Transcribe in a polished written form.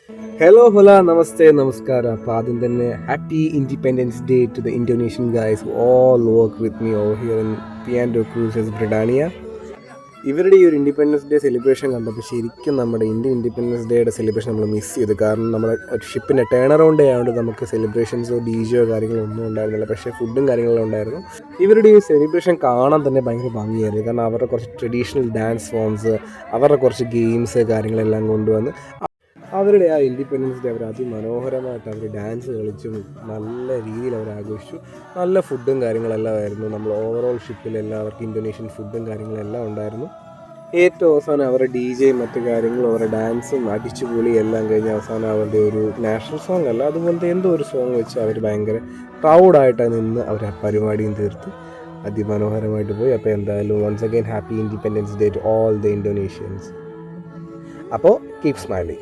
Hello, hola, namaste, namaskara. അപ്പോൾ ആദ്യം തന്നെ happy independence day to the Indonesian guys who all work with me over here in പിയാൻഡോ ക്രൂസസ് Britannia. ഇവരുടെ ഈ ഒരു ഇൻഡിപെൻഡൻസ് ഡേ സെലിബ്രേഷൻ കണ്ടപ്പോൾ ശരിക്കും നമ്മുടെ ഇന്ത്യൻ ഇൻഡിപെൻഡൻസ് ഡേയുടെ സെലിബ്രേഷൻ നമ്മൾ മിസ് ചെയ്തു. കാരണം നമ്മുടെ ഷിപ്പിൻ്റെ ടേൺ അറൗണ്ട് ഡേ ആയതുകൊണ്ട് നമുക്ക് സെലിബ്രേഷൻസോ ഡിജെയോ കാര്യങ്ങളോ ഒന്നും ഉണ്ടായിരുന്നില്ല. പക്ഷേ ഫുഡും കാര്യങ്ങളും ഉണ്ടായിരുന്നു. ഇവരുടെ ഈ സെലിബ്രേഷൻ കാണാൻ തന്നെ ഭയങ്കര ഭംഗിയായിരുന്നു. കാരണം അവരുടെ കുറച്ച് ട്രഡീഷണൽ ഡാൻസ് ഫോംസ്, അവരുടെ കുറച്ച് ഗെയിംസ് കാര്യങ്ങളെല്ലാം കൊണ്ടുവന്ന് അവരുടെ ആ ഇൻഡിപെൻഡൻസ് ഡേ അവർ അതിമനോഹരമായിട്ട് അവർ ഡാൻസ് കളിച്ചും നല്ല രീതിയിൽ അവർ ആഘോഷിച്ചു. നല്ല ഫുഡും കാര്യങ്ങളെല്ലാം ആയിരുന്നു. നമ്മൾ ഓവറോൾ ഷിപ്പിൽ എല്ലാവർക്കും ഇന്തോനേഷ്യൻ ഫുഡും കാര്യങ്ങളെല്ലാം ഉണ്ടായിരുന്നു. ഏറ്റവും അവസാനം അവരുടെ ഡി ജെയും മറ്റു കാര്യങ്ങളും അവരുടെ ഡാൻസും അടിച്ചുപൊളി എല്ലാം കഴിഞ്ഞ് അവസാനം അവരുടെ ഒരു നാഷണൽ സോങ് അല്ല അതുപോലത്തെ എന്തോ ഒരു സോങ് വെച്ച് അവർ ഭയങ്കര പ്രൗഡായിട്ട് നിന്ന് അവർ ആ പരിപാടിയും തീർത്ത് അതിമനോഹരമായിട്ട് പോയി. അപ്പോൾ എന്തായാലും once again happy independence day to all the Indonesians. അപ്പോൾ കീപ് സ്മൈലിംഗ്.